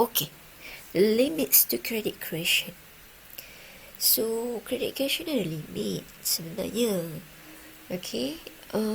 Okay, limits to credit creation. So, credit creation ada limit sebenarnya. Okay,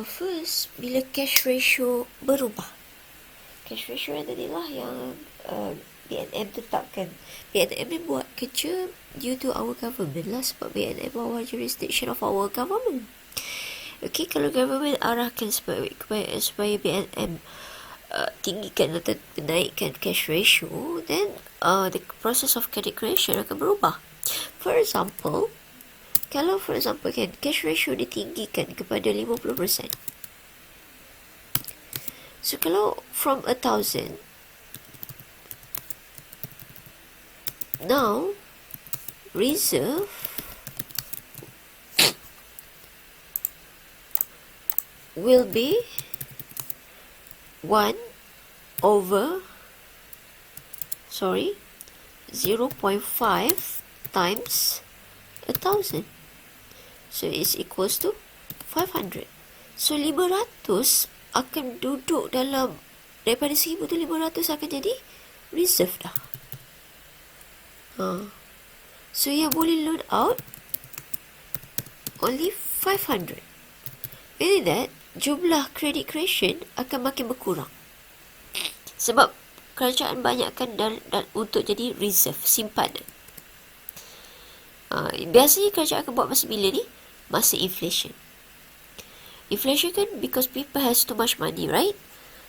first, bila cash ratio berubah. Cash ratio yang tadilah yang BNM tetapkan. BNM ni buat kerja due to our government lah, sebab BNM bawah jurisdiction of our government. Okay, kalau government arahkan supaya BNM tinggikan atau naikkan cash ratio, then the process of credit creation akan berubah. For example, kalau kan cash ratio ditinggikan kepada 50%. So kalau from 1,000, now reserve will be 0.5 times 1,000. So it's equals to 500. So 500 akan duduk dalam, daripada 1,000 tu 500 akan jadi reserve dah. So yang boleh loan out only 500. Meaning that jumlah credit creation akan makin berkurang. Sebab kerajaan banyakkan dan untuk jadi reserve, simpanan. Biasanya kerajaan akan buat masa bila ni? Masa inflation. Inflation kan because people has too much money, right?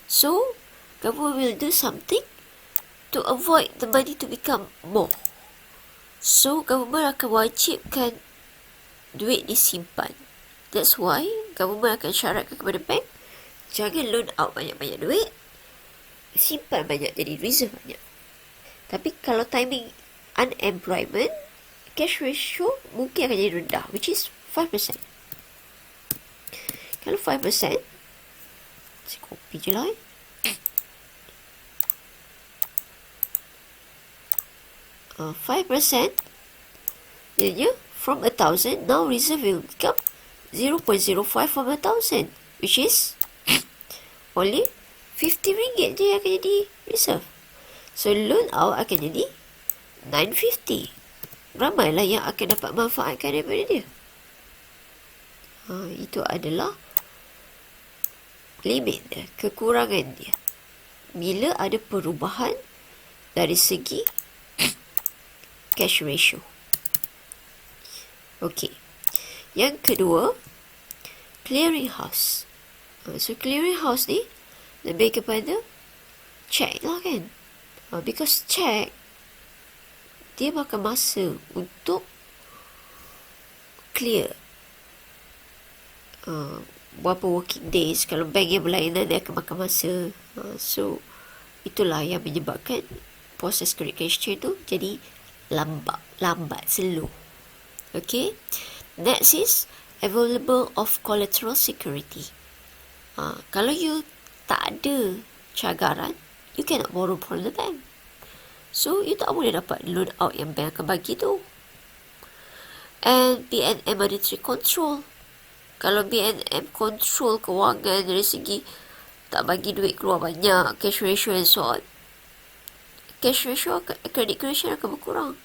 So, government will do something to avoid the money to become more. So, government akan wajibkan duit disimpan. That's why government akan syaratkan kepada bank, jangan loan out banyak-banyak duit, simpan banyak, jadi reserve banyak. Tapi kalau timing unemployment, cash ratio mungkin akan jadi rendah, which is 5%. Kalau 5%, saya copy je lah. 5%, jadinya from 1,000, now reserve will become 0.05 from 1,000, which is only 50 ringgit je akan jadi reserve. So loan out akan jadi 950. Ramailah yang akan dapat manfaatkan daripada dia. Itu adalah limit dia, kekurangan dia. Bila ada perubahan dari segi cash ratio. Okay. Yang kedua, clearing house. So clearing house ni lebih kepada check lah kan. Because check dia makan masa untuk clear. Berapa working days. Kalau bank yang berlainan dia akan makan masa. So itulah yang menyebabkan proses credit creation tu jadi lambat, slow. Okay. Next is available of collateral security. Kalau you tak ada cagaran, you cannot borrow from the bank. So, you tak boleh dapat loan out yang bank akan bagi tu. And BNM monetary control. Kalau BNM control kewangan dari segi tak bagi duit keluar banyak, cash ratio and so on, cash ratio, credit creation akan berkurang.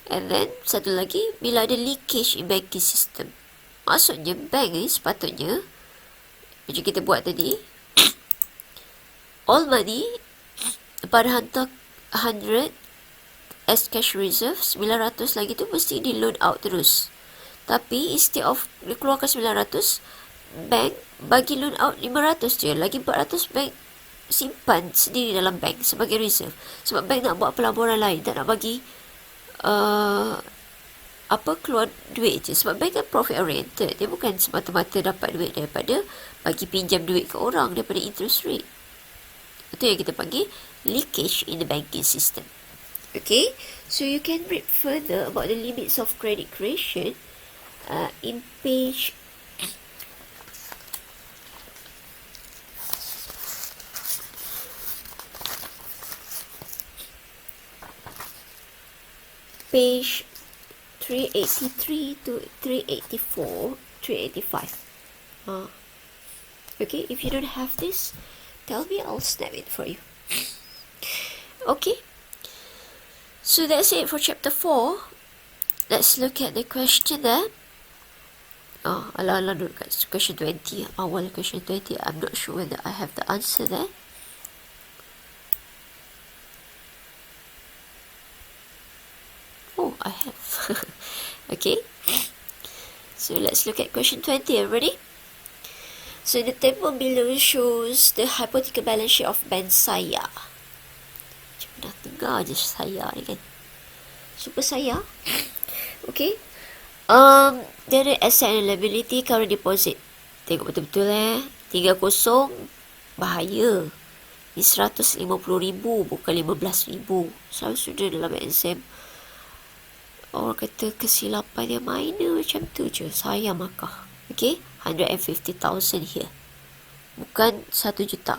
And then, satu lagi, bila ada leakage in banking system. Maksudnya, bank ni sepatutnya, macam kita buat tadi, all money, pada hantar 100 as cash reserve, 900 lagi tu mesti di loan out terus. Tapi, instead of dikeluarkan 900, bank bagi loan out 500 je. Lagi 400 bank simpan sendiri dalam bank sebagai reserve. Sebab bank nak buat pelaburan lain, tak nak bagi keluar duit je. Sebab bank kan profit oriented, dia bukan semata-mata dapat duit daripada bagi pinjam duit ke orang daripada interest rate. Itu yang kita panggil leakage in the banking system. Okay, so you can read further about the limits of credit creation in page 383 to 384, 385. Okay, if you don't have this, tell me, I'll snap it for you. Okay. So that's it for chapter 4. Let's look at the question there. Ala question 20. Awal question 20. I'm not sure whether I have the answer there. Oh, I have. Okay. So let's look at question 20. Ready? So the table below shows the hypothetical balance sheet of bank saya. Macam dah dengar je saya ni kan. Super saya. Okay. Dia ada asset and liability, current deposit. Tengok betul-betul 30 bahaya. Ni 150,000 bukan 15,000. Selalu sudah dalam exam orang kata kesilapan yang minor macam tu je. Saya markah. Okay. 150,000 here. Bukan 1 juta.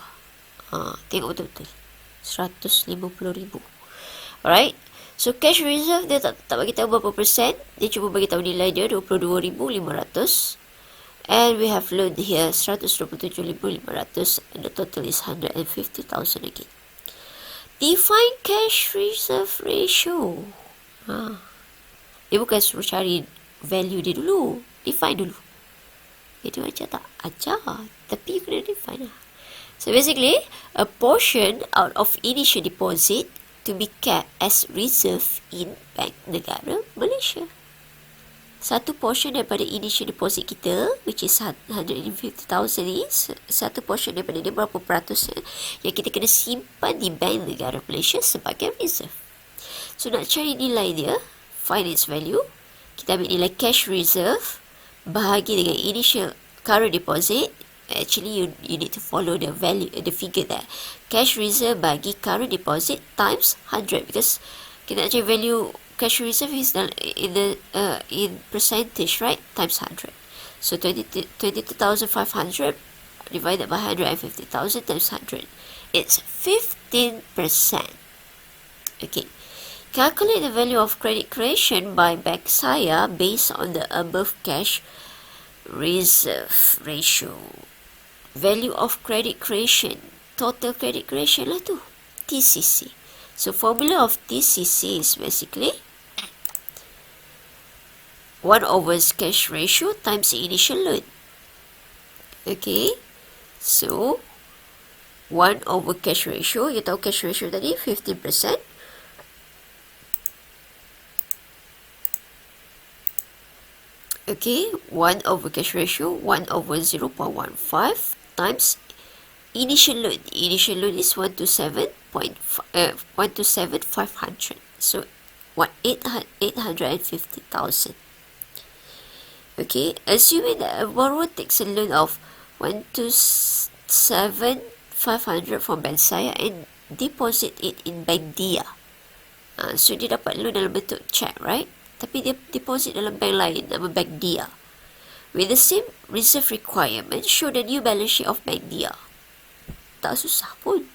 Tengok betul-betul. 150,000. Alright. So cash reserve dia tak bagi tahu berapa persen. Dia cuma bagi tahu nilai dia 22,500. And we have loan here 127,500 and the total is 150,000 again. Define cash reserve ratio. Dia bukan suruh cari value dia dulu. Define dulu. Itu ajar tak? Ajar. Tapi you kena define lah. So basically, a portion out of initial deposit to be kept as reserve in bank negara Malaysia. Satu portion daripada initial deposit kita, which is 150,000 ni, satu portion daripada dia berapa peratusnya yang kita kena simpan di bank negara Malaysia sebagai reserve. So nak cari nilai dia, find its value, kita ambil nilai cash reserve bahagi dengan initial current deposit. Actually you need to follow the value, the figure there. Cash reserve bagi current deposit times 100, because kita nak cari value cash reserve is in percentage, right? Times 100. So 22,500 divided by 150,000 times 100. It's 15%. Okay. Calculate the value of credit creation by bank saya based on the above cash reserve ratio. Value of credit creation, total credit creation lah tu, TCC. So formula of TCC is basically 1 over cash ratio times the initial loan. Okay, so 1 over cash ratio, you tahu cash ratio tadi 15%. Okay, 1 over cash ratio, 1 over 0.15 times initial loan. Initial loan is 127,500. So 850,000. Okay, assuming that a borrower takes a loan of 127,500 from bank saya and deposit it in bank dia. So dia dapat loan dalam bentuk check, right? Tapi dia deposit dalam bank lain, nama bank dia. With the same reserve requirement, show the new balance sheet of bank dia. Tak susah pun.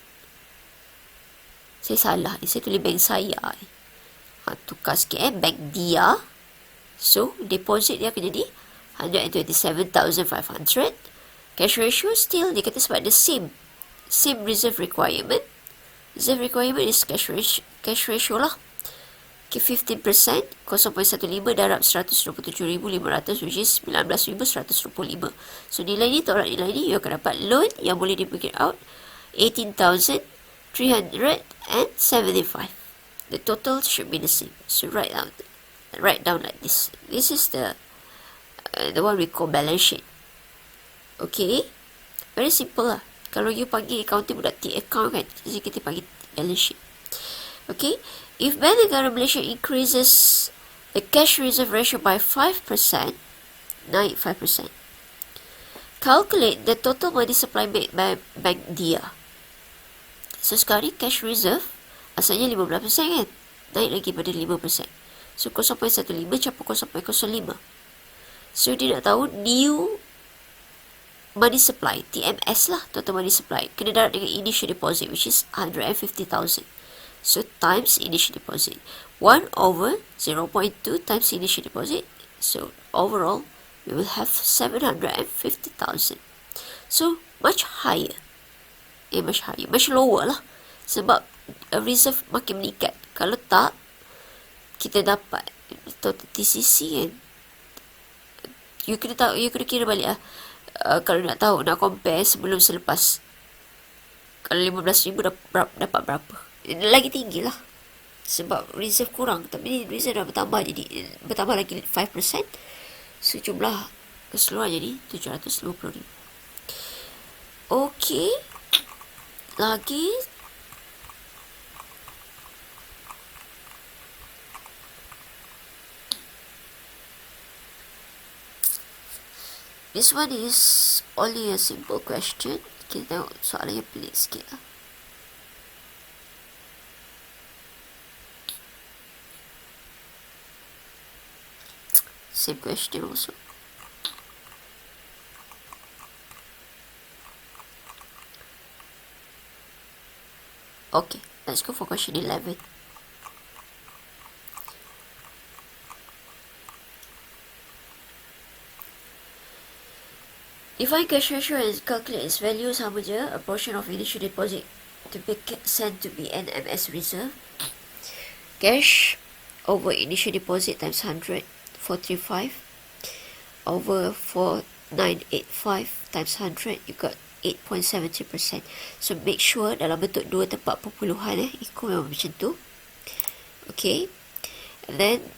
Saya salah ni, saya tulis bank saya. Tukar sikit bank dia. So, deposit dia akan jadi 127,500. Cash ratio still, dia kata sebab the same reserve requirement. Reserve requirement is cash ratio lah. Okay, 15%, 0.15 darab 127,500, which is 19,125. So, nilai ni, tolak nilai ni, you akan dapat loan yang boleh di-break out 18,375. The total should be the same. So, write down like this. This is the one we call balance sheet. Okay, very simple lah. Kalau you panggil accounting budak T account kan, jadi kita panggil balance sheet. Okay, if Bank Negara Malaysia increases the cash reserve ratio by 5%, naik 5%, calculate the total money supply made by bank dia. So sekarang ni cash reserve asalnya 15% kan, naik lagi pada 5%. So 0.15 campur 0.05. So dia nak tahu new money supply, TMS lah, total money supply, kena darab dengan initial deposit, which is 150,000. So times initial deposit, 1 over 0.2 times initial deposit. So overall we will have 750,000. So much higher, much lower lah, sebab reserve makin meningkat. Kalau tak, kita dapat total TCC kan. You kena kira balik lah. Kalau nak tahu, nak compare sebelum selepas. Kalau 15,000 dapat berapa? Lagi tinggi lah. Sebab reserve kurang. Tapi reserve dah bertambah lagi 5%. So jumlah keseluruhan jadi 750,000. Okey. Lagi. This one is only a simple question. Kita tengok soalan yang pelik sikit lah. Same question also. Okay, let's go for question 11. Define cash ratio and calculate its value sama je. A portion of initial deposit to be sent to BNMS reserve. Cash over initial deposit times 100, 435. Over 4985 times 100, you got 8.70%. So make sure dalam bentuk 2 tempat perpuluhan ikut memang macam tu. Okay. And then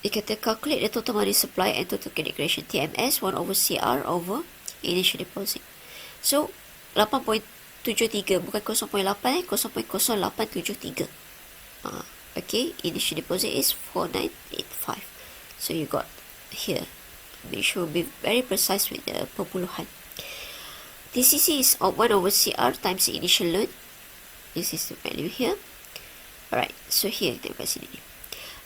dia kata calculate the total money supply and total credit creation TMS 1 over CR over initial deposit. So 8.73 bukan 0.8 0.0873. Okay, initial deposit is 4985. So you got here. Make sure be very precise with the perpuluhan. TCC is 1 over CR times the initial loan. This is the value here. Alright, so here kita kat sini.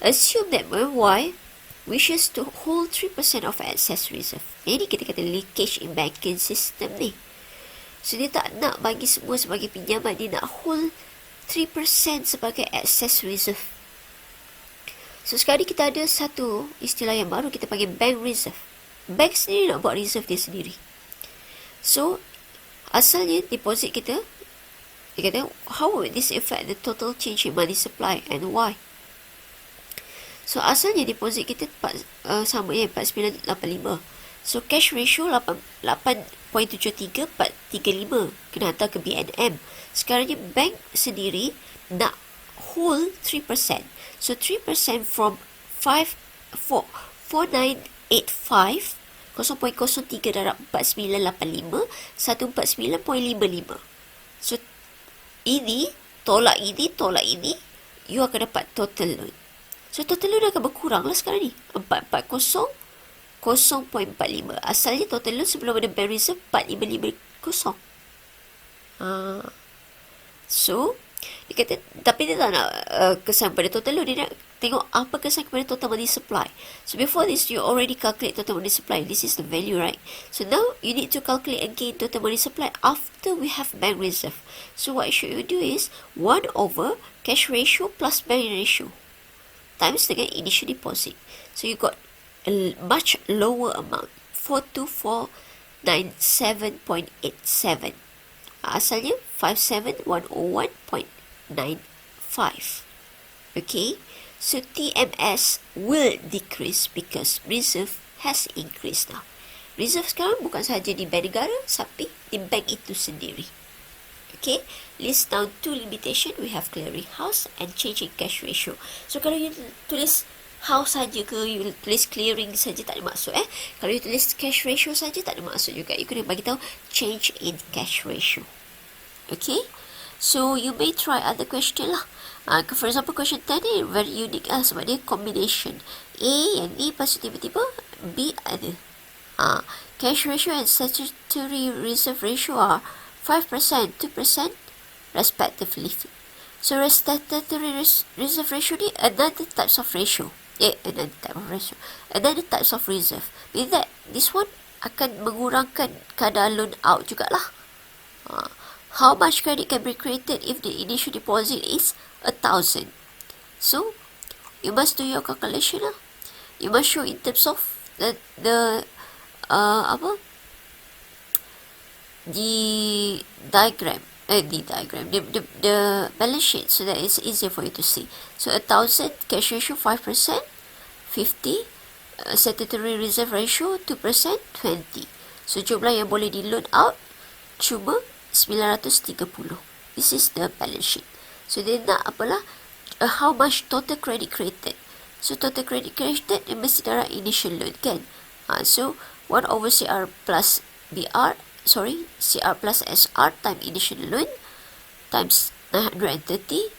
Assume that when Y wishes to hold 3% of excess reserve. Ini kita kata leakage in banking system ni. So dia tak nak bagi semua sebagai pinjaman, dia nak hold 3% sebagai excess reserve. So sekarang ni kita ada satu istilah yang baru, kita panggil bank reserve. Bank sendiri nak buat reserve dia sendiri. So asalnya deposit kita, dia kata how would this affect the total change in money supply and why? So asalnya deposit kita sama ya 4985. So cash ratio 8.73 435 kena hantar ke BNM. Sekarang ni bank sendiri nak hold 3%. So 3% from 4985 0.03 darab 4985 149.55. So ini tolak ini, you akan dapat total loan. So total loan akan berkurang lah sekarang ni. 440 0.45. Asalnya total loan sebelum ada bank reserve 4550. So dia kata, tapi dia tak nak kesan pada total loan, dia nak tengok apa kesan kepada total money supply. So before this, you already calculate total money supply. This is the value, right? So now you need to calculate again total money supply after we have bank reserve. So what should you do is 1 over cash ratio plus bank ratio times dengan initial deposit. So you got a much lower amount, 42497.87. Asalnya 57101.95. Okay, so TMS will decrease because reserve has increased now. Reserve sekarang bukan sahaja di bank negara, tapi di bank itu sendiri. Okay, list down 2 limitation. We have clearing house and changing cash ratio. So kalau you tulis house saja ke, you tulis clearing saja tak ada maksud. Kalau you tulis cash ratio saja tak ada maksud juga. You kena bagi tahu change in cash ratio. Okay, so you may try other question lah. For example, question 10 ni very unique lah sebab dia combination A yang ni, lepas tu tiba-tiba B ada. Cash ratio and statutory reserve ratio are 5%, 2% respectively. So statutory reserve ratio ni another types of ratio. Another types of reserve. Meaning that this one akan mengurangkan kadar loan out jugalah. How much credit can be created if the initial deposit is 1,000? So you must do your calculation lah. You must show in terms of the diagram. the diagram, the balance sheet, so that it's easier for you to see. So 1,000 cash ratio 5%, 50, statutory reserve ratio 2%, 20. So jumlah yang boleh di loan out cuma 930. This is the balance sheet. So dia nak apalah, how much total credit created. So total credit created dia mesti darah initial loan kan. So 1 over CR plus BR, CR plus SR times initial loan times 930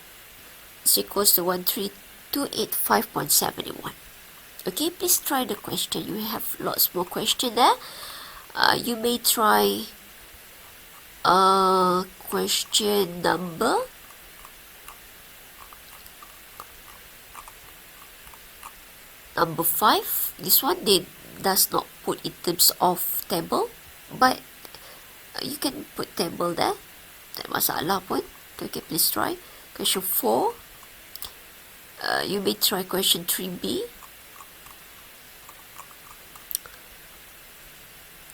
is equals to 13,285.71. Okay, please try the question. You have lots more question there. You may try question number number 5. This one they does not put in terms of table, but you can put table there. Tak masalah pun. Okay, please try. Question 4. You may try question 3B.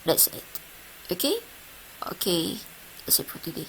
That's it. Okay? Okay, that's it for today.